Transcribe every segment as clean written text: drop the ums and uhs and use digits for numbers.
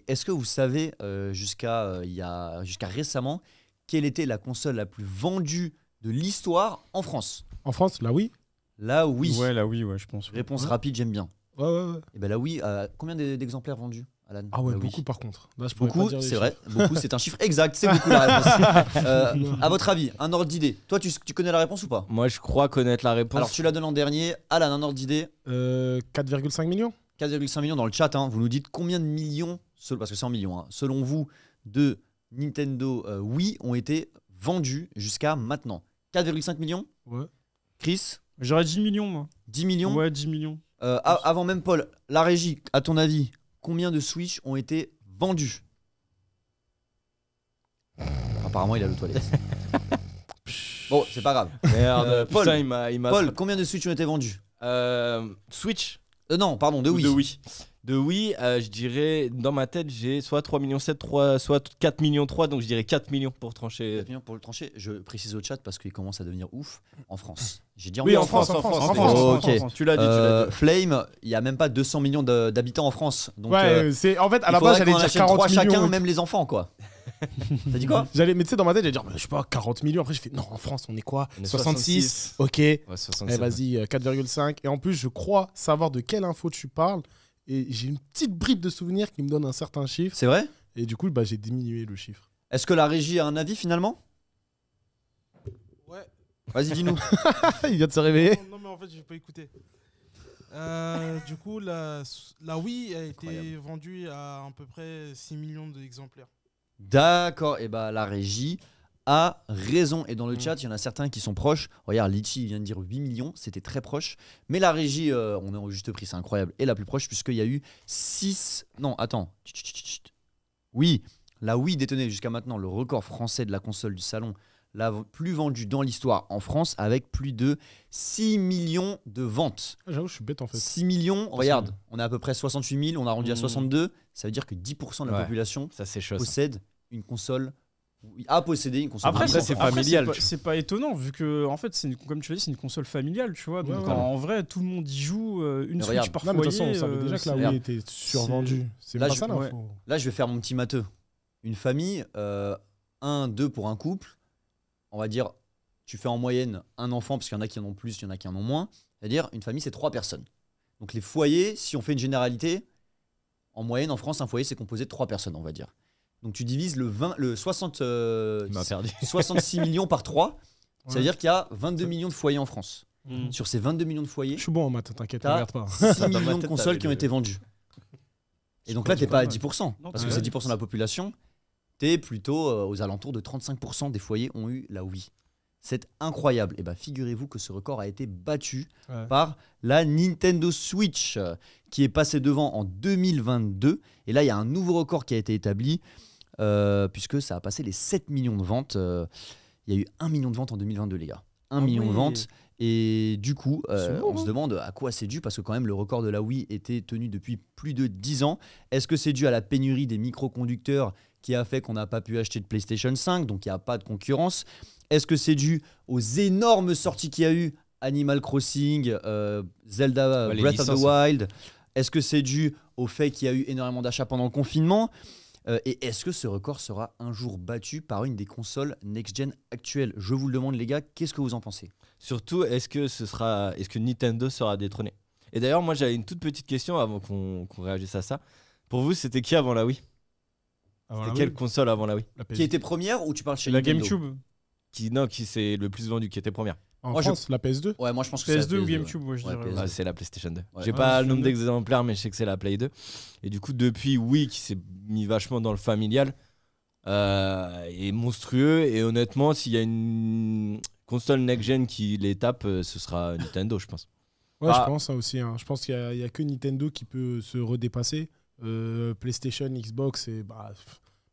Est-ce que vous savez, jusqu'à récemment, quelle était la console la plus vendue de l'histoire en France? En France, là, oui. Là, oui. Ouais, là, oui, ouais, je pense. Réponse Ouais. rapide, j'aime bien. Ouais. Et ben là, oui. Combien d'exemplaires vendus, Alan? Ah ouais, Là, oui. beaucoup par contre. Là, je pourrais pas Beaucoup, dire les c'est vrai. chiffres. Beaucoup, c'est un chiffre exact. C'est beaucoup la réponse. À votre avis, un ordre d'idée. Toi, tu connais la réponse ou pas? Moi, je crois connaître la réponse. Alors, tu la donnes en dernier. Alan, un ordre d'idée. 4,5 millions 4,5 millions dans le chat. Hein. Vous nous dites combien de millions, parce que c'est en millions, hein, selon vous, de Nintendo Wii ont été vendus jusqu'à maintenant. 4,5 millions. Ouais. Chris, J'aurais 10 millions, moi. 10 millions. Ouais, 10 millions. Avant même Paul, la régie, à ton avis, combien de Switch ont été vendus? Apparemment, il a le toilette. Bon, c'est pas grave. Merde, Paul, putain, il m'a. Paul, combien de Switch ont été vendus? Switch. Non, pardon, de Ou Wii. De Wii. De Wii, je dirais, dans ma tête, j'ai soit 3,7 millions, soit 4,3 millions, donc je dirais 4 millions pour trancher. 4 millions pour le trancher. Je précise au chat parce qu'il commence à devenir ouf en France. J'ai dit en Oui, France. en France, en France, en France. France. Ok. Tu l'as dit, tu l'as dit. Flame, il n'y a même pas 200 millions d'habitants en France. Donc, Ouais, c'est en fait à il la base faudrait j'allais qu'on dire achète 40 3 millions. chacun, même les enfants, quoi. T'as dit quoi? Mais tu sais dans ma tête j'allais dire je sais pas 40 millions, après je fais non, en France on est quoi? On est 66. 66. OK. Ouais, 67. Eh vas-y 4,5 et en plus je crois savoir de quelle info tu parles et j'ai une petite bribe de souvenir qui me donne un certain chiffre C'est vrai? et du coup j'ai diminué le chiffre. Est-ce que la régie a un avis finalement? Ouais. Vas-y, dis-nous. Il vient de se réveiller. Non, mais en fait, j'ai pas écouté. Du coup, la Wii a été Incroyable. vendue à peu près 6 millions d'exemplaires. D'accord, et bah la régie a raison. Et dans le chat, il y en a certains qui sont proches. Regarde, Litchi vient de dire 8 millions, c'était très proche. Mais la régie, on est au juste prix, c'est incroyable. Et la plus proche, puisqu'il y a eu 6. Non, attends. Oui, la Wii détenait jusqu'à maintenant le record français de la console du salon, la plus vendue dans l'histoire en France, avec plus de 6 millions de ventes. Ah, j'avoue je suis bête en fait. 6 millions, regarde, on est à peu près 68 000, on a rendu à 62. Ça veut dire que 10% de la Ouais. population Ça, c'est chaud. Ça. possède une console, a possédé une console. Après, c'est familial, C'est pas étonnant, vu que, en fait, comme tu l'as dit, c'est une console familiale, tu vois. Donc, Ouais. en vrai, tout le monde y joue. Une Mais Switch regarde. par Non mais de toute foyer. façon on savait déjà que la c'est- Wii était survendue. C'est Là, pas je- ça ouais. l'info. Là, je vais faire mon petit matheux. Une famille, 2 pour un couple, on va dire, tu fais en moyenne un enfant, parce qu'il y en a qui en ont plus, il y en a qui en ont moins. C'est-à-dire, une famille, c'est 3 personnes. Donc les foyers, si on fait une généralité, en moyenne, en France, un foyer, c'est composé de 3 personnes, on va dire. Donc tu divises le 60, Il m'a perdu. 66 millions par 3, ça veut Ouais. dire qu'il y a 22 millions de foyers en France. Mm. Sur ces 22 millions de foyers, Je suis bon en maths, t'inquiète, T'as- regarde pas. 6 Dans ma millions de tête, consoles t'avais qui ont le- été vendues. Et donc là, t'es pas à 10%, Non, parce que ouais. c'est 10% de la population. T'es plutôt aux alentours de 35% des foyers ont eu la Wii. C'est incroyable. Et bah figurez-vous que ce record a été battu Ouais. par la Nintendo Switch, qui est passée devant en 2022. Et là, il y a un nouveau record qui a été établi, puisque ça a passé les 7 millions de ventes. Il y a eu 1 million de ventes en 2022, les gars. 1 million de oui. ventes. Et du coup, C'est lourd, on se hein. demande à quoi c'est dû, parce que quand même le record de la Wii était tenu depuis plus de 10 ans. Est-ce que c'est dû à la pénurie des microconducteurs qui a fait qu'on n'a pas pu acheter de PlayStation 5, donc il n'y a pas de concurrence? Est-ce que c'est dû aux énormes sorties qu'il y a eu, Animal Crossing, Zelda, Ouais, les Breath of the licences. Wild? Est-ce que c'est dû au fait qu'il y a eu énormément d'achats pendant le confinement? Et est-ce que ce record sera un jour battu par une des consoles next-gen actuelles? Je vous le demande, les gars, qu'est-ce que vous en pensez? Surtout, est-ce que Nintendo sera détrôné? Et d'ailleurs, moi, j'avais une toute petite question avant qu'on réagisse à ça. Pour vous, c'était qui avant la Wii? Avant la C'était quelle Wii, console avant la Wii? la PS2. Qui était première ou tu parles chez La Nintendo? GameCube. Qui c'est le plus vendu, qui était première? En Moi, France, la PS2. Ouais, moi je pense que c'est la PS2 ou PS2, GameCube, ouais, je Ouais, dirais. PS2. Ah, c'est la PlayStation 2. Ouais. J'ai Ah, pas le PlayStation nombre 2. d'exemplaires, mais je sais que c'est la Play 2. Et du coup, depuis Wii, qui s'est mis vachement dans le familial, est monstrueux. Et honnêtement, s'il y a une console next-gen qui les tape, ce sera Nintendo, je pense. Ouais, Ah. je pense ça aussi. Hein. Je pense qu'il y a que Nintendo qui peut se redépasser. PlayStation, Xbox, et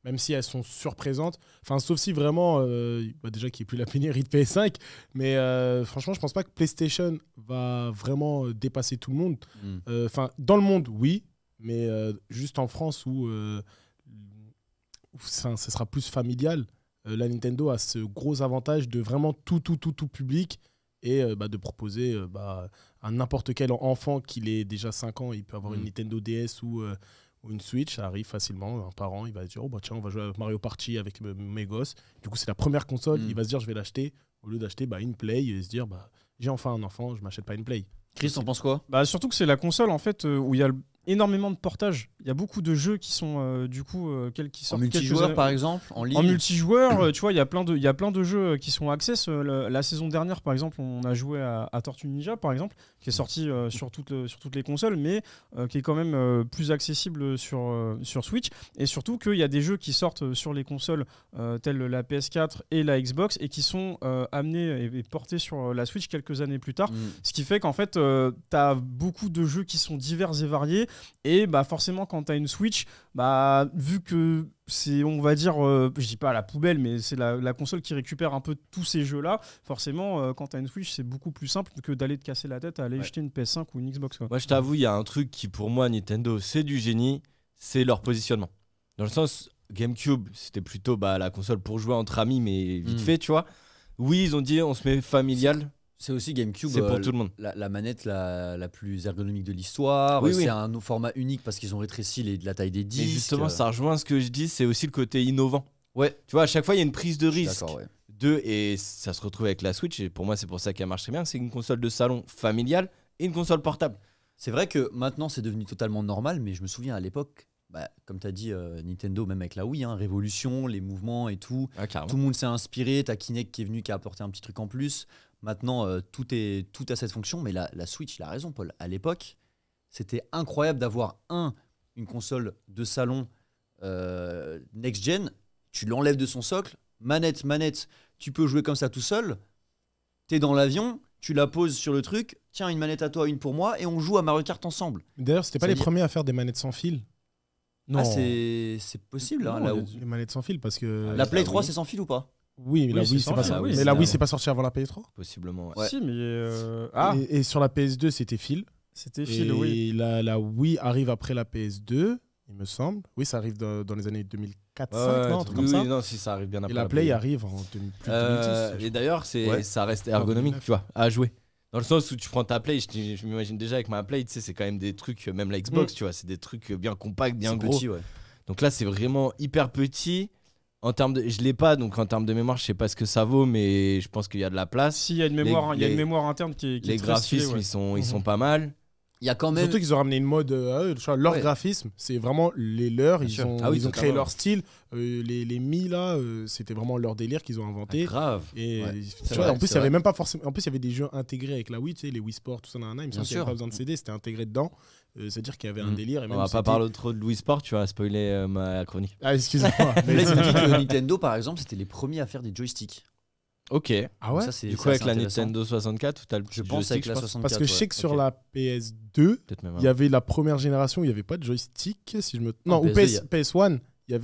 même si elles sont surprésentes, enfin sauf si vraiment, déjà qu'il n'y ait plus la pénurie de PS5, mais franchement, je pense pas que PlayStation va vraiment dépasser tout le monde. Mm. Enfin, dans le monde, oui, mais juste en France où ce sera plus familial, la Nintendo a ce gros avantage de vraiment tout public et de proposer à n'importe quel enfant qu'il ait déjà 5 ans, il peut avoir une Nintendo DS ou ou une Switch, ça arrive facilement. Un parent, il va se dire, oh bah tiens, on va jouer à Mario Party avec mes gosses. Du coup, c'est la première console, il va se dire, je vais l'acheter. Au lieu d'acheter une Play et se dire, j'ai enfin un enfant, je m'achète pas une Play. Chris, t'en penses quoi? Bah, surtout que c'est la console en fait où il y a énormément de portages. Il y a beaucoup de jeux qui sont qui En sortent multijoueur, par exemple, en ligne. En multijoueur, tu vois, il y a plein de jeux qui sont access. La saison dernière, par exemple, on a joué à Tortue Ninja, par exemple, qui est sorti sur toutes les consoles, mais qui est quand même plus accessible sur Switch. Et surtout qu'il y a des jeux qui sortent sur les consoles telles la PS4 et la Xbox et qui sont amenés et portés sur la Switch quelques années plus tard. Ce qui fait qu'en fait, tu as beaucoup de jeux qui sont divers et variés. Et forcément, quand tu as une Switch, vu que c'est, on va dire, je dis pas à la poubelle, mais c'est la console qui récupère un peu tous ces jeux-là, forcément, quand tu as une Switch, c'est beaucoup plus simple que d'aller te casser la tête à aller acheter une PS5 ou une Xbox. Quoi. Moi, je t'avoue, il y a un truc qui, pour moi, Nintendo, c'est du génie, c'est leur positionnement. Dans le sens, GameCube, c'était plutôt la console pour jouer entre amis, mais vite fait, tu vois. Oui, ils ont dit, on se met familial. C'est aussi GameCube, c'est pour tout le monde. La manette la plus ergonomique de l'histoire. Oui, c'est un format unique parce qu'ils ont rétréci la taille des disques. Et justement, ça rejoint ce que je dis, c'est aussi le côté innovant. Ouais. Tu vois, à chaque fois, il y a une prise de risque. D'accord, ouais. Et ça se retrouve avec la Switch. Et pour moi, c'est pour ça qu'elle marche très bien. C'est une console de salon familiale et une console portable. C'est vrai que maintenant, c'est devenu totalement normal, mais je me souviens à l'époque, comme tu as dit, Nintendo, même avec la Wii, Révolution, les mouvements et tout. Ah, tout le monde s'est inspiré. T'as Kinect qui est venu, qui a apporté un petit truc en plus. Maintenant, tout a cette fonction, mais la Switch, il a raison, Paul. À l'époque, c'était incroyable d'avoir une console de salon next-gen. Tu l'enlèves de son socle, manette, tu peux jouer comme ça tout seul. T'es dans l'avion, tu la poses sur le truc. Tiens, une manette à toi, une pour moi, et on joue à Mario Kart ensemble. D'ailleurs, c'était pas les premiers à faire des manettes sans fil. Non. Ah, c'est possible, non, là où. Les manettes sans fil, parce que. La Play 3, c'est sans fil ou pas? Oui, mais la Wii, c'est pas ça. Mais la Wii, c'est pas sorti avant la PS3. Possiblement. Ouais. Si, mais et sur la PS2, c'était fil. C'était fil, oui. Et la Wii arrive après la PS2, il me semble. Oui, ça arrive dans les années 2004-2005, un truc comme ça. Oui, non, si ça arrive bien après. Et la Play arrive en 2010. Et d'ailleurs, ça reste ergonomique, tu vois, à jouer. Dans le sens où tu prends ta Play, je m'imagine déjà avec ma Play, tu sais, c'est quand même des trucs, même la Xbox, tu vois, c'est des trucs bien compacts, bien gros. Petit, ouais. Donc là, c'est vraiment hyper petit. En termes de, je l'ai pas, donc en termes de mémoire, je sais pas ce que ça vaut, mais je pense qu'il y a de la place. Si, il y a une mémoire, une mémoire interne qui est les très graphismes, stylée, ils sont pas mal. Il y a quand même. Surtout qu'ils ont ramené une mode, leur graphisme, c'est vraiment les leurs. Ils ont créé leur style. Les Mi là, c'était vraiment leur délire qu'ils ont inventé. Ah, grave. Et tu vois, en plus, il y avait même pas forcément. En plus, il y avait des jeux intégrés avec la Wii, tu sais, les Wii Sport, tout ça, il me semble qu'il n'y avait pas besoin de CD, c'était intégré dedans. C'est-à-dire qu'il y avait un délire. Et même on va pas parler trop de Wii Sport, tu vas spoiler ma chronique. Ah, excusez-moi. Mais il dit que Nintendo, par exemple, c'était les premiers à faire des joysticks. Ok. Ah ouais. Ça, du coup, avec la Nintendo 64, t'as le je pense avec la 64. Parce que je sais que sur la PS2, il y avait la première génération où il n'y avait pas de joystick, si je me. Non, ou PS1, il y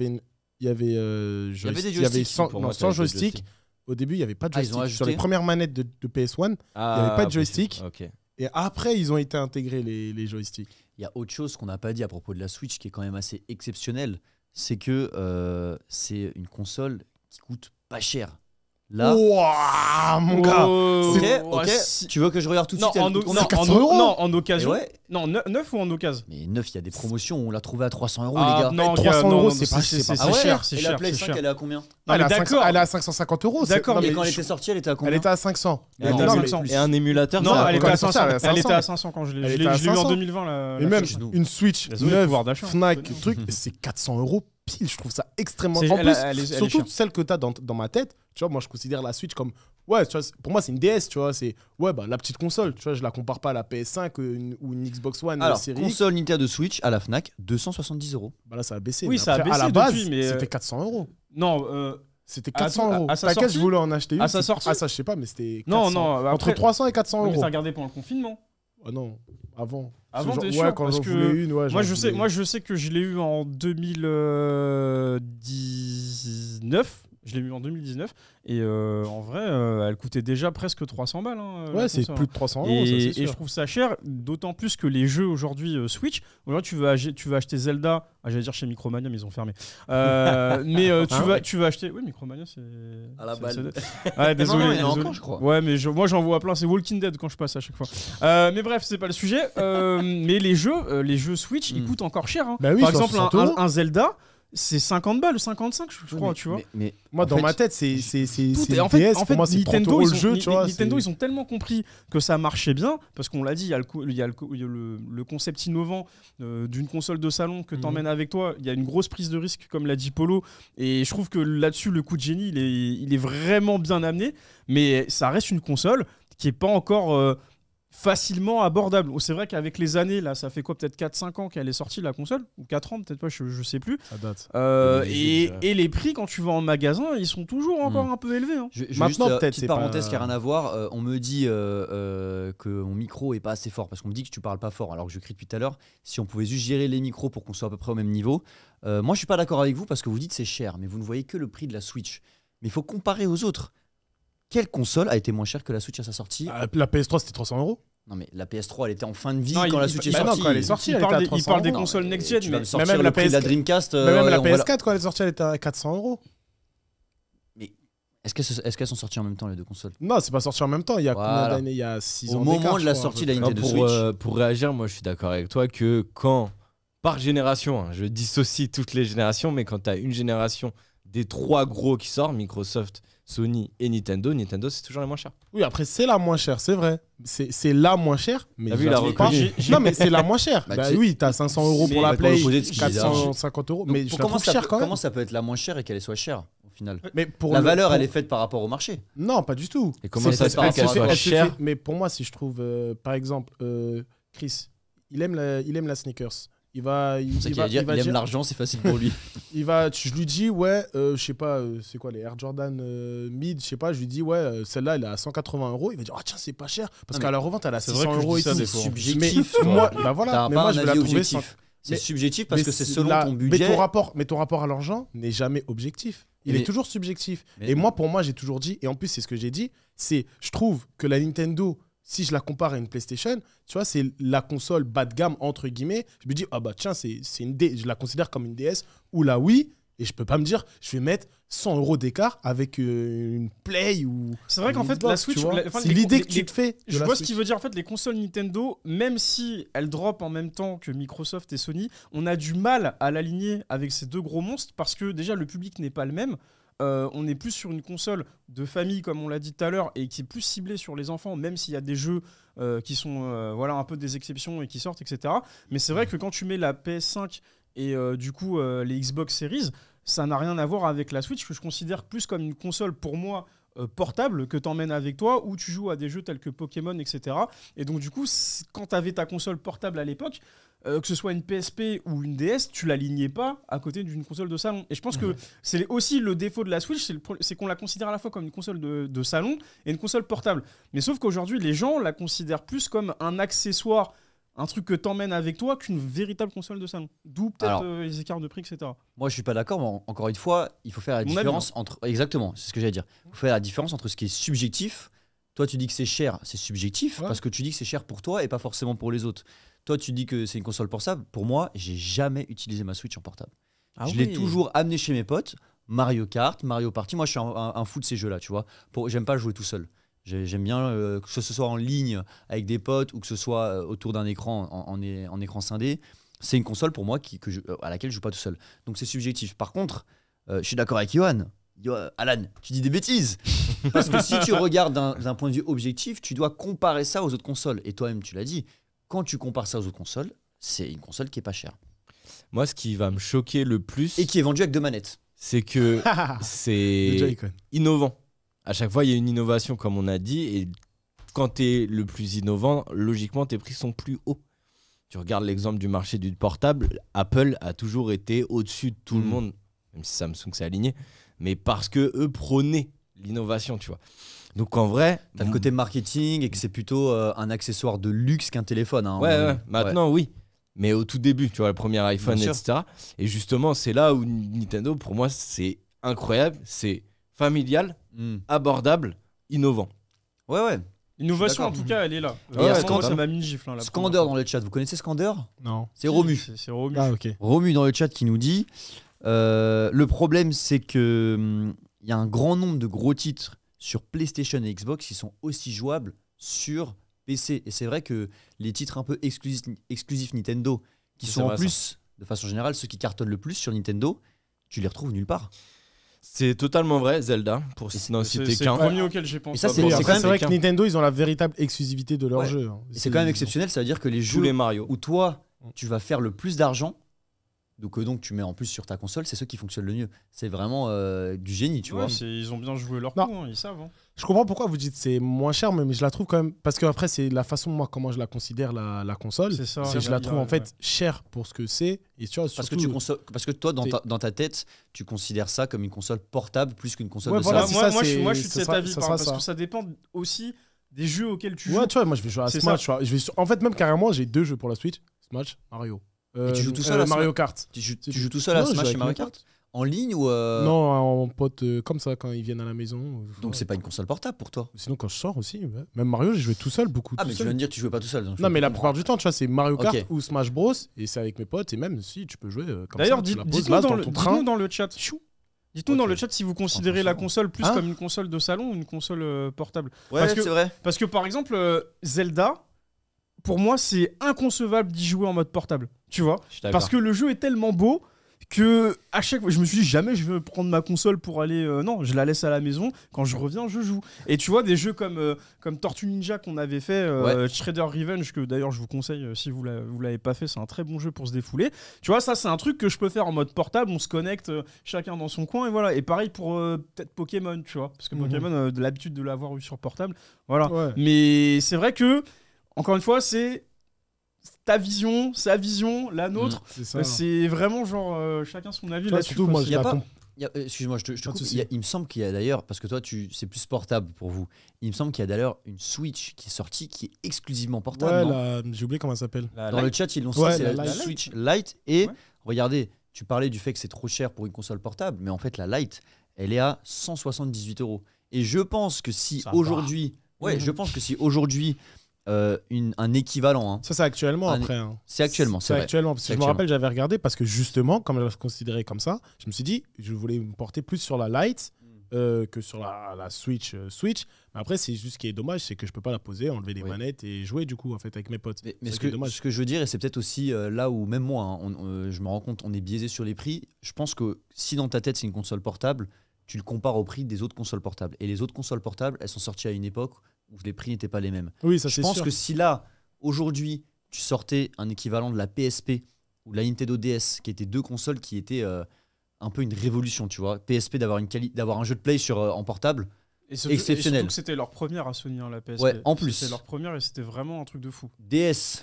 avait des joysticks. sans joystick. Au début, il n'y avait pas de joystick. Sur les premières manettes de PS1, il n'y avait pas de joystick. Et après, ils ont été intégrés, les joysticks. Il y a autre chose qu'on n'a pas dit à propos de la Switch qui est quand même assez exceptionnel. C'est que c'est une console qui coûte pas cher. Là, mon gars, ok. Tu veux que je regarde tout de suite en occasion. Ouais. Non, neuf ou en occasion. Mais neuf, il y a des promotions, on l'a trouvé à 300 €, les gars. Non, 300 €, c'est pas cher. Et la Play 5, elle est à combien? Elle est à 550 €. D'accord, mais quand elle était sortie, elle était à combien? Elle était à 500. Et un émulateur, non, elle était à 500. Elle Elle était à 500 quand je l'ai eu en 2020. Et même une Switch neuve, Fnac, truc, c'est 400 € pile. Je trouve ça extrêmement. En plus, surtout celle que tu as dans ma tête. Tu vois, moi, je considère la Switch comme. Ouais, tu vois, pour moi, c'est une DS, tu vois. C'est la petite console. Tu vois, je la compare pas à la PS5 ou une Xbox One. Alors, série console Nintendo Switch à la Fnac, 270 €. Bah là, ça a baissé. Oui, ça a baissé à la base, depuis, mais c'était 400 €. Non, c'était 400 €. À sa T'inquiète, sortie, je voulais en acheter une. à sa sortie. Ah, ça, je sais pas, mais c'était. 400. Non, entre 300 et 400 mais €. t'as regardé pendant le confinement. Ah non, avant. T'es sûr, quand parce j'en que voulais une, moi je sais que je l'ai eu en 2019. Je l'ai eu en 2019 et en vrai, elle coûtait déjà presque 300 balles. Ouais, c'est plus de 300 euros. Ça, c'est Et sûr. je trouve ça cher, d'autant plus que les jeux aujourd'hui Switch, aujourd'hui tu vas acheter Zelda, j'allais dire chez Micromania, mais ils ont fermé. Tu vas acheter. Oui, Micromania, c'est. À la c'est- balle. Ouais, désolé. Non, il y en a désolé. encore, je crois. Ouais, mais moi j'en vois plein, c'est Walking Dead quand je passe à chaque fois. Mais bref, c'est pas le sujet. Mais les jeux Switch, ils coûtent encore cher. Hein. Bah oui, Par ils sont à exemple, 60 euros. un Zelda, c'est 50 balles, 55, je crois, tu vois. Mais Moi, en dans fait, ma tête, c'est Tout est- le en fait, DS. Pour moi, c'est 30 euros le jeu, tu vois. Nintendo, c'est- ils ont tellement compris que ça marchait bien, parce qu'on l'a dit, il y a le concept innovant d'une console de salon que t'emmènes avec toi. Il y a une grosse prise de risque, comme l'a dit Polo, et je trouve que là-dessus, le coup de génie, il est vraiment bien amené, mais ça reste une console qui est pas encore facilement abordable. C'est vrai qu'avec les années, là, ça fait quoi, peut-être 4-5 ans qu'elle est sortie, la console, ou 4 ans, peut-être pas, je sais plus. Ça date. 2018, Et les prix, quand tu vas en magasin, ils sont toujours encore un peu élevés. Hein. Je Maintenant, juste, peut-être, petite c'est parenthèse pas- qui a rien à voir. On me dit que mon micro est pas assez fort parce qu'on me dit que tu parles pas fort alors que je crie depuis tout à l'heure. Si on pouvait juste gérer les micros pour qu'on soit à peu près au même niveau. Moi, je suis pas d'accord avec vous parce que vous dites c'est cher, mais vous ne voyez que le prix de la Switch. Mais il faut comparer aux autres. Quelle console a été moins chère que la Switch à sa sortie? La PS3, c'était 300 euros. Non, mais la PS3, elle était en fin de vie Non, quand il- la il- Switch est bah non, sortie. quand elle est sortie, Il elle parle était à des, 300 il parle des euros. consoles Mais next-gen, tu vas mais me sortir même le la prix de la PS4. Dreamcast. Mais même la on va PS4, quand elle est sortie, elle était à 400 euros. Est-ce qu'elles sont sorties en même temps les deux consoles? Non, c'est pas sorti en même temps. Il y a combien Voilà. d'années? Il y a 6 Au ans. moment d'écart, de je la crois, sortie à de peu la près. Nintendo pour, Switch. pour réagir, moi je suis d'accord avec toi que quand, par génération, je dissocie toutes les générations, mais quand tu as une génération des 3 gros qui sortent, Microsoft, Sony et Nintendo c'est toujours les moins chers. Oui, après, c'est la moins chère, c'est vrai. C'est la moins chère. Mais T'as vu, je il a trouve pas- reconnu. Non, mais c'est la moins chère. Bah, Bah tu sais- oui, t'as 500 euros Mais pour la on va Play, poser ce qu'il disait. 450 euros. Mais je la trouve cher quand même. comment ça peut être la moins chère et qu'elle soit chère au final? Mais pour La le- valeur, pour- elle est faite par rapport au marché. Non, pas du tout. Et comment C'est ça fait se par fait qu'elle rapport à- soit Elle se chère fait- Mais pour moi, si je trouve, par exemple, Chris, il aime la sneakers. Il va, il, C'est il qu'il va, va dire il va il aime dire- l'argent, c'est facile pour lui. je lui dis, ouais, je sais pas, c'est quoi les Air Jordan Mid, je sais pas, je lui dis, ouais, celle-là, elle est à 180 euros. Il va dire, ah tiens, c'est pas cher. Parce Non, qu'à mais la revente, elle est à c'est 600 vrai que je euros dis et ça tout. des fois. Subjectif. Mais toi. moi, bah voilà, T'as mais pas moi, un je vais la avis trouver objectif. C'est Mais- subjectif parce mais que c'est selon la- ton budget. Mais ton rapport à l'argent n'est jamais objectif. Il Mais- est toujours subjectif. Mais- Et moi, pour moi, j'ai toujours dit, et en plus, c'est ce que j'ai dit, c'est, je trouve que la Nintendo, si je la compare à une PlayStation, tu vois, c'est la console bas de gamme, entre guillemets. Je me dis, ah bah tiens, c'est une je la considère comme une DS ou la Wii, et je peux pas me dire, je vais mettre 100 euros d'écart avec une Play ou. C'est vrai qu'en une fait, Xbox, la Switch, tu vois. enfin, C'est les- l'idée les- que tu te fais. de Je la vois ce Switch. qu'il veut dire. En fait, les consoles Nintendo, même si elles drop en même temps que Microsoft et Sony, on a du mal à l'aligner avec ces deux gros monstres parce que déjà le public n'est pas le même. On est plus sur une console de famille, comme on l'a dit tout à l'heure, et qui est plus ciblée sur les enfants, même s'il y a des jeux qui sont voilà, un peu des exceptions et qui sortent, etc. Mais c'est vrai que quand tu mets la PS5 et du coup les Xbox Series, ça n'a rien à voir avec la Switch, que je considère plus comme une console pour moi portable que t'emmènes avec toi, où tu joues à des jeux tels que Pokémon, etc. Et donc du coup, quand t'avais ta console portable à l'époque, que ce soit une PSP ou une DS, tu l'alignais pas à côté d'une console de salon. Et je pense que c'est aussi le défaut de la Switch, c'est qu'on la considère à la fois comme une console de salon et une console portable. Mais sauf qu'aujourd'hui, les gens la considèrent plus comme un accessoire, un truc que t'emmènes avec toi, qu'une véritable console de salon. D'où peut-être Alors, les écarts de prix, etc. Moi, je suis pas d'accord, mais encore une fois, il faut faire la Mon avis, différence entre. Exactement, c'est ce que j'allais dire. Il faut faire la différence entre ce qui est subjectif. Toi, tu dis que c'est cher, c'est subjectif, Ouais. parce que tu dis que c'est cher pour toi et pas forcément pour les autres. Toi, tu dis que c'est une console portable. Pour moi, j'ai jamais utilisé ma Switch en portable. Je l'ai toujours amené chez mes potes. Mario Kart, Mario Party. Moi, je suis un fou de ces jeux-là, tu vois. J'aime pas jouer tout seul. J'aime bien que ce soit en ligne avec des potes ou que ce soit autour d'un écran en écran scindé. C'est une console pour moi à laquelle je joue pas tout seul. Donc c'est subjectif. Par contre, je suis d'accord avec Johan. Alan, tu dis des bêtises. Parce que si tu regardes d'un point de vue objectif, tu dois comparer ça aux autres consoles. Et toi-même, tu l'as dit. Quand tu compares ça aux autres consoles, c'est une console qui est pas chère. Moi, ce qui va me choquer le plus, Et qui est vendue avec 2 manettes. c'est que Le c'est Joy-Con. innovant. À chaque fois, il y a une innovation, comme on a dit, et quand tu es le plus innovant, logiquement, tes prix sont plus hauts. Tu regardes l'exemple du marché du portable, Apple a toujours été au-dessus de tout le monde, même si Samsung s'est aligné, mais parce que eux prônaient l'innovation, tu vois. Donc en vrai, T'as le côté marketing et que c'est plutôt un accessoire de luxe qu'un téléphone. Hein, ouais, maintenant oui. Mais au tout début, tu vois, le premier iPhone, Bien sûr. etc. Et justement, c'est là où Nintendo, pour moi, c'est incroyable. C'est familial, abordable, innovant. Ouais. L'innovation, en d'accord. tout cas, elle est là. Et il y a Moi, ça Scander. m'a mis une gifle. Hein, la Scander première dans le chat, vous connaissez Scander? Non. C'est fois. Romu. C'est Romu. Ah, ok. Romu dans le chat qui nous dit le problème c'est que il y a un grand nombre de gros titres sur PlayStation et Xbox qui sont aussi jouables sur PC. Et c'est vrai que les titres un peu exclusifs Nintendo, qui C'est sont en vrai, plus, de façon générale, ceux qui cartonnent le plus sur Nintendo, tu les retrouves nulle part. C'est totalement vrai, Zelda, pour n'en C'est citer c'est qu'un. le premier auquel j'ai pensé. Et ça, Oui, c'est après, quand même c'est vrai que quelqu'un. Nintendo, ils ont la véritable exclusivité de leur Ouais. jeu. Hein. Et c'est quand même exceptionnel, ça veut dire que les Tous jeux les Mario. où toi, tu vas faire le plus d'argent, donc tu mets en plus sur ta console, c'est ceux qui fonctionnent le mieux. C'est vraiment du génie, tu Ouais, vois. ils ont bien joué leur Non. coup, hein, ils savent. Hein. Je comprends pourquoi vous dites c'est moins cher, mais je la trouve quand même. Parce que après, c'est la façon, moi, comment je la considère, la console. C'est ça. Je la trouve en fait chère pour ce que c'est. Et tu vois, Parce que, surtout- parce que toi, dans ta tête, tu considères ça comme une console portable plus qu'une console Ouais, de voilà, salon. c'est moi, ça, moi, je c'est- suis- moi, je suis de ça cet sera- avis, ça parce sera que ça. ça dépend aussi des jeux auxquels tu joues. Ouais, tu vois, moi, je vais jouer à C'est Smash. En fait, même carrément, j'ai 2 jeux pour la Switch Smash, Mario. Et tu joues tout seul à Mario Smash Kart. Tu joues tout seul à Non, je joue Smash et avec Mario mes Kart potes. en ligne ou Non, en pote comme ça, quand ils viennent à la maison. Donc c'est pas une console portable pour toi. Sinon, quand je sors aussi, ouais. Même Mario, j'ai joué tout seul, beaucoup. Ah tout mais tu seul. viens de dire que tu jouais pas tout seul. donc je Non, peux mais la comprendre. plupart du temps, tu vois, c'est Mario Kart Ok. ou Smash Bros. Et c'est avec mes potes. Et même si tu peux jouer comme D'ailleurs, ça. tu la poses dites-nous là, dans, dans le- ton dites-nous train. dans le chat. Dites-nous dans Ok. le chat si vous considérez la Attention. console plus Hein comme une console de salon ou une console portable. Ouais, Parce que- c'est vrai. Parce que par exemple, Zelda, pour moi, c'est inconcevable d'y jouer en mode portable. Tu vois? Je suis d'accord. Parce que le jeu est tellement beau que à chaque fois, je me suis dit jamais je vais prendre ma console pour aller. Non, je la laisse à la maison. Quand je reviens, je joue. Et tu vois, des jeux comme Tortue Ninja qu'on avait fait, Shredder Revenge, que d'ailleurs je vous conseille si vous l'avez pas fait, c'est un très bon jeu pour se défouler. Tu vois, ça c'est un truc que je peux faire en mode portable. On se connecte chacun dans son coin et voilà. Et pareil pour peut-être Pokémon, tu vois, parce que Mhm. Pokémon, de l'habitude de l'avoir eu sur portable. Voilà. Ouais. Mais c'est vrai que, encore une fois, c'est ta vision, sa vision, la nôtre. C'est ça. C'est vraiment genre chacun son avis Tu vois, là-dessus. surtout, quoi. moi, C'est- je Y a la pas- comp- Excuse-moi, je te Pas de coupe. souci. Il me semble qu'il y a d'ailleurs, parce que toi c'est plus portable pour vous, il me semble qu'il y a d'ailleurs une Switch qui est sortie qui est exclusivement portable. Ouais, non j'ai oublié comment elle s'appelle. Dans le chat, ils l'ont Ouais, dit, c'est la la Lite. Switch Lite. Et Ouais. regardez, tu parlais du fait que c'est trop cher pour une console portable, mais en fait, la Lite, elle est à 178 €. Et je pense que si Ça va. aujourd'hui, ouais, Mhm. je pense que si aujourd'hui, un équivalent, hein, Ça, c'est actuellement Un- après. Hein. c'est actuellement, c'est vrai. actuellement. Parce que C'est je me actuellement. rappelle, j'avais regardé parce que justement, comme je la considérais comme ça, je me suis dit, je voulais me porter plus sur la Lite que sur la Switch. Mais après, c'est juste ce qui est dommage, c'est que je peux pas la poser, enlever les Oui. manettes et jouer du coup en fait avec mes potes. Mais C'est ce ça qui est que, dommage. ce que je veux dire, et c'est peut-être aussi là où même moi, hein, je me rends compte, on est biaisé sur les prix. Je pense que si dans ta tête c'est une console portable, tu le compares au prix des autres consoles portables. Et les autres consoles portables, elles sont sorties à une époque où les prix n'étaient pas les mêmes. Oui, ça Je c'est pense sûr. que si là, aujourd'hui, tu sortais un équivalent de la PSP ou de la Nintendo DS, qui étaient deux consoles qui étaient un peu une révolution, tu vois. PSP d'avoir un jeu de play en portable. Et surtout- exceptionnel. Et surtout que c'était leur première à Sony, hein, la PSP. Ouais, en plus. C'était leur première et c'était vraiment un truc de fou. DS,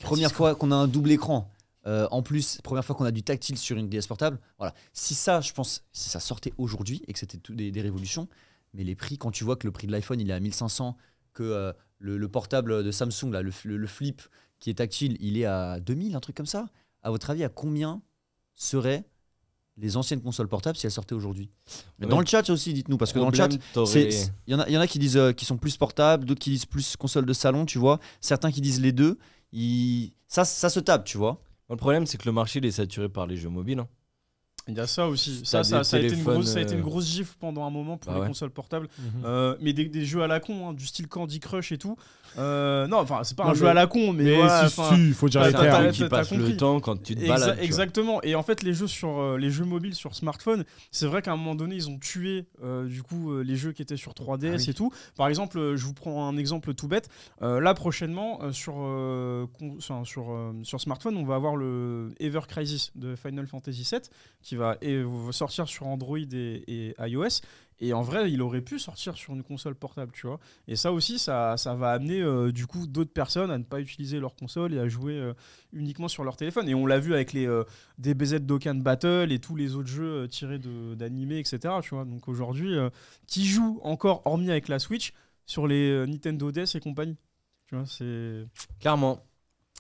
première fois qu'on a un double écran. En plus, première fois qu'on a du tactile sur une DS portable. Voilà. Si ça, je pense, si ça sortait aujourd'hui et que c'était tout des révolutions, mais les prix, quand tu vois que le prix de l'iPhone il est à 1500, que le portable de Samsung, là, le flip qui est tactile, il est à 2000, un truc comme ça. À votre avis, à combien seraient les anciennes consoles portables si elles sortaient aujourd'hui? Ouais. Dans le chat aussi, dites-nous, parce que dans le chat, Problème, il y en a qui disent qui sont plus portables, d'autres qui disent plus console de salon, tu vois. Certains qui disent les deux. Ça se tape, tu vois. Le problème, c'est que le marché il est saturé par les jeux mobiles. Hein. Il y a ça aussi. T'as Ça a des été téléphones, ça a été une grosse gifle pendant un moment pour bah les ouais. consoles portables. Mhm. Mais des jeux à la con, hein, du style Candy Crush et tout. Non, enfin, c'est pas Non, un jeu mais- à la con, mais, Mais voilà, si, enfin, si, il faut dire t'as- les t'as- C'est un termes. t'as- truc qui t'as passe compris. le temps quand tu te balades. tu vois. Exactement. Et en fait, les jeux mobiles sur smartphone, c'est vrai qu'à un moment donné, ils ont tué du coup les jeux qui étaient sur 3DS Ah oui. et tout. Par exemple, je vous prends un exemple tout bête. Là prochainement, sur smartphone, on va avoir le Ever Crisis de Final Fantasy VII qui va sortir sur Android et iOS. Et en vrai, il aurait pu sortir sur une console portable, tu vois. Et ça aussi, ça va amener du coup d'autres personnes à ne pas utiliser leur console et à jouer uniquement sur leur téléphone. Et on l'a vu avec les DBZ Dokkan Battle et tous les autres jeux tirés d'animés, etc. Tu vois. Donc aujourd'hui, qui joue encore, hormis avec la Switch, sur les Nintendo DS et compagnie? Tu vois, c'est... Clairement.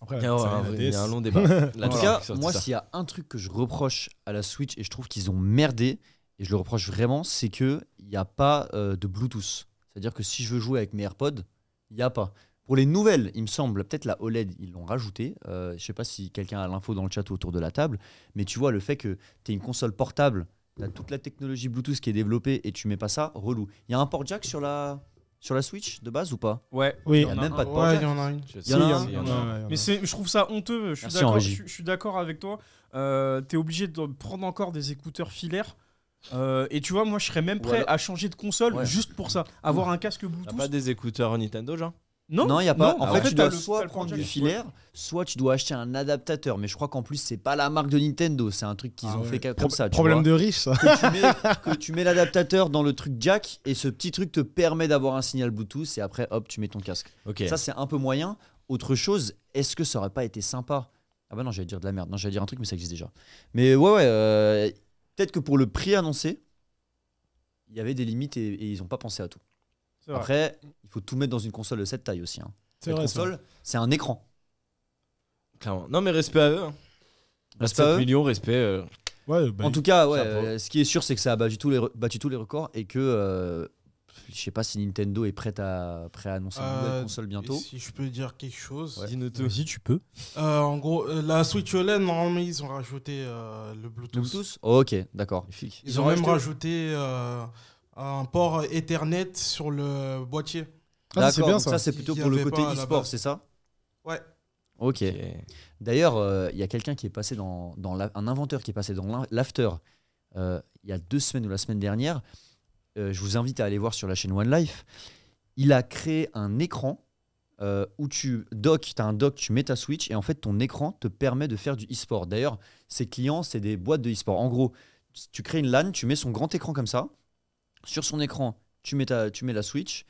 Après, Il y a ça, un- la il y a un DS. long débat. En tout là-dessus, cas, sur moi, ça. s'il y a un truc que je reproche à la Switch, et je trouve qu'ils ont merdé, et je le reproche vraiment, c'est qu'il n'y a pas de Bluetooth. C'est-à-dire que si je veux jouer avec mes AirPods, il n'y a pas. Pour les nouvelles, il me semble, peut-être la OLED, ils l'ont rajouté. Je ne sais pas si quelqu'un a l'info dans le chat ou autour de la table, mais tu vois, le fait que tu aies une console portable, tu as toute la technologie Bluetooth qui est développée et tu mets pas ça, relou. Il y a un port jack sur la Switch de base ou pas? Ouais. Oui. Il n'y a même pas de port Ouais, jack. il y en a une. Il y en a un. Il y en a. Mais je trouve ça honteux. Merci, en régie. Je suis d'accord avec toi. T'es obligé de prendre encore des écouteurs filaires. Et tu vois, moi, je serais même prêt alors- à changer de console Ouais. juste pour ça. Avoir un casque T'as Bluetooth. pas des écouteurs Nintendo, genre? Non, il n'y a pas. En fait, tu t'as dois le- soit t'as le prendre port du jack. filaire, soit tu dois acheter un adaptateur. Mais je crois qu'en plus, c'est pas la marque de Nintendo. C'est un truc qu'ils Ah ont ouais. fait comme ça. Tu Problème vois. de riche, ça. Que tu mets l'adaptateur dans le truc jack et ce petit truc te permet d'avoir un signal Bluetooth et après, hop, tu mets ton casque. Ok. Ça, c'est un peu moyen. Autre chose, est-ce que ça aurait pas été sympa? Ah bah non, j'allais dire de la merde. Non, j'allais dire un truc, mais ça existe déjà. Mais ouais, peut-être que pour le prix annoncé, il y avait des limites et ils ont pas pensé à tout. C'est vrai. Après, il faut tout mettre dans une console de cette taille aussi. Hein. C'est Cette vrai, ça. console, c'est un écran. Clairement. Non, mais respect à eux. Hein. Respect à 27 eux. millions, respect. Ouais, bah, En tout cas, ouais, chapeau. ce qui est sûr, c'est que ça a battu tous les records et que je sais pas si Nintendo est prêt à annoncer une nouvelle console bientôt. Et si je peux dire quelque chose. Dis-nous tout. Vas-y, tu peux. En gros, la Switch OLED, normalement, ils ont rajouté le Bluetooth. Le Bluetooth Ok, d'accord. Magnifique. Ils ont même rajouté un port Ethernet sur le boîtier. Ah, c'est D'accord, bien donc ça. c'est Qui- plutôt qui pour le avait côté pas à la e-sport, base. c'est ça Ouais. Ok. Ok. D'ailleurs, il y a quelqu'un qui est passé un inventeur qui est passé dans l'after il y a 2 semaines ou la semaine dernière. Je vous invite à aller voir sur la chaîne One Life. Il a créé un écran où tu as un dock, tu mets ta Switch et en fait ton écran te permet de faire du e-sport. D'ailleurs, ses clients, c'est des boîtes de e-sport. En gros, tu crées une LAN, tu mets son grand écran comme ça. Sur son écran, tu mets la Switch.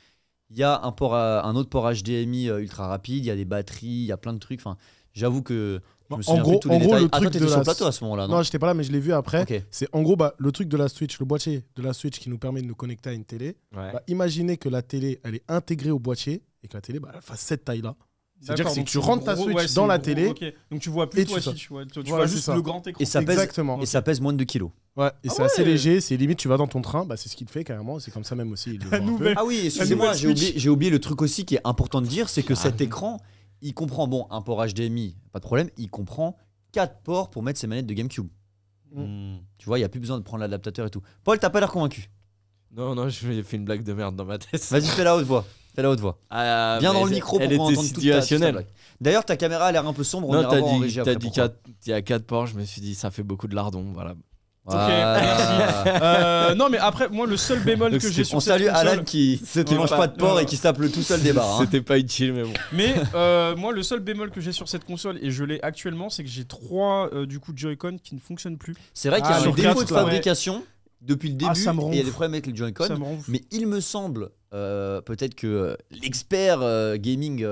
Il y a un autre port HDMI ultra rapide, il y a des batteries, il y a plein de trucs. Enfin, j'avoue que je me En souviens gros- plus de tous les en gros, détails. le Ah, toi, truc t'étais de sur la- le plateau à ce moment-là, non? Non, j'étais pas là, mais je l'ai vu après. Ok. C'est en gros le truc de la Switch, le boîtier de la Switch qui nous permet de nous connecter à une télé. Ouais. Bah, imaginez que la télé, elle est intégrée au boîtier et que la télé, elle fasse cette taille-là. C'est-à-dire que c'est que tu rentres ta Switch dans la télé. Donc tu vois plus et toi tu sors. Switch. Ouais. Tu Voilà, vois c'est juste ça. le grand écran. Et ça pèse, Exactement. et ça pèse moins de 2 kilos. Ouais, et Ah c'est assez ouais. léger, c'est limite tu vas dans ton train, bah, c'est ce qu'il te fait carrément, c'est comme ça même aussi. il le La vend un peu. nouvelle. Ah oui, excusez-moi, nouvelle Switch. j'ai oublié le truc aussi qui est important de dire, c'est que cet écran, il comprend, un port HDMI, pas de problème, il comprend 4 ports pour mettre ses manettes de GameCube. Hmm. Tu vois, il n'y a plus besoin de prendre l'adaptateur et tout. Paul, t'as pas l'air convaincu. Non, j'ai fait une blague de merde dans ma tête. Vas-y, fais la haute voix. Ah, Viens mais dans le micro pour elle qu'on était entende toute ta situationnelle. blague. D'ailleurs, ta caméra a l'air un peu sombre, on Non, ira voir en régie t'as après. dit pourquoi. qu'il y a 4 ports, je me suis dit ça fait beaucoup de lardons, voilà. Voilà. Non, mais après, moi, le seul bémol Donc que j'ai On sur cette salue console. Alan qui ne mange pas de porc et qui se tape le tout seul des barres. hein. C'était pas utile, mais bon. Mais moi, le seul bémol que j'ai sur cette console, et je l'ai actuellement, c'est que j'ai 3 du coup Joy-Con qui ne fonctionnent plus. C'est vrai qu'il y a Ah, un sur défaut quatre, de ouais. fabrication depuis le début Ah, ça me rend et il y a des ouf. problèmes avec les Joy-Con. Ça me rend ouf. Mais il me semble, peut-être que l'expert gaming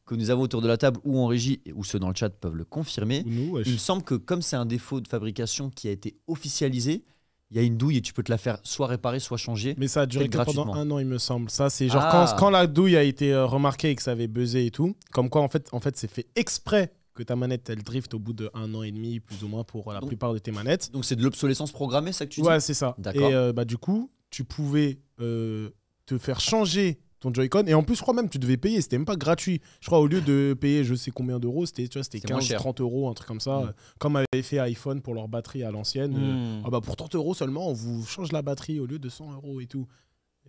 que nous avons autour de la table ou en régie ou ceux dans le chat peuvent le confirmer. Ou nous, wesh. Il me semble que comme c'est un défaut de fabrication qui a été officialisé, il y a une douille et tu peux te la faire soit réparer, soit changer. Mais ça a duré peut-être que pendant gratuitement. 1 an, il me semble. Ça, c'est genre Ah. quand la douille a été remarquée et que ça avait buzzé et tout. Comme quoi, en fait c'est fait exprès que ta manette, elle drift au bout de 1 an et demi, plus ou moins, pour la Donc- plupart de tes manettes. Donc c'est de l'obsolescence programmée, ça que tu dis Ouais, c'est ça. D'accord. Et du coup, tu pouvais te faire changer ton Joy-Con. Et en plus, je crois même que tu devais payer. C'était même pas gratuit. Je crois au lieu de payer je sais combien d'euros, c'était C'était 15, moins cher. 30 euros, un truc comme ça. Mm. Comme avait fait iPhone pour leur batterie à l'ancienne. Hmm. Ah bah pour 30 euros seulement, on vous change la batterie au lieu de 100 euros et tout.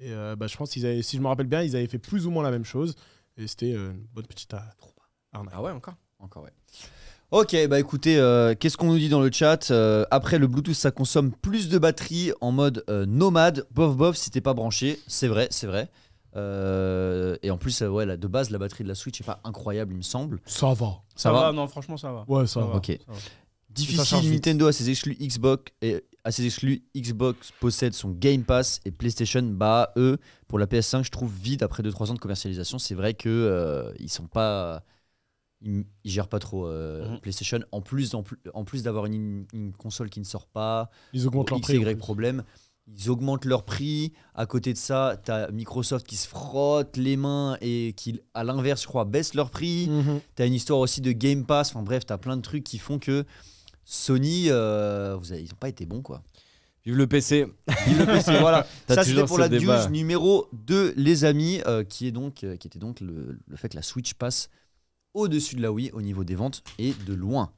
Et je pense qu'ils avaient, si je me rappelle bien, ils avaient fait plus ou moins la même chose. Et c'était une bonne petite arnaque. Ah ouais, encore. Encore, ouais. Ok, bah écoutez, qu'est-ce qu'on nous dit dans le chat après, le Bluetooth, ça consomme plus de batterie en mode nomade. Bof, si t'es pas branché. C'est vrai, c'est vrai. Et en plus, de base, la batterie de la Switch est pas incroyable, il me semble. Ça va. Ça va, non, franchement, ça va. Ouais, ça va. Ok. Ça va. Ça Difficile, charge vite. Nintendo à ses exclus Xbox et à ses exclus Xbox possède son Game Pass et PlayStation, bah eux, pour la PS5, je trouve vide après 2-3 ans de commercialisation. C'est vrai que ils sont pas, ils gèrent pas trop PlayStation. En plus d'avoir une console qui ne sort pas, Ils augmentent leur X, prix. en Y plus. problème. Ils augmentent leur prix. À côté de ça, tu as Microsoft qui se frotte les mains et qui, à l'inverse, je crois, baisse leur prix. Mhm. Tu as une histoire aussi de Game Pass. Enfin bref, tu as plein de trucs qui font que Sony, ils n'ont pas été bons, quoi. Vive le PC. Vive le PC, voilà. T'as Ça, c'était toujours pour ce la débat. news numéro 2, les amis, qui était donc le fait que la Switch passe au-dessus de la Wii au niveau des ventes et de loin.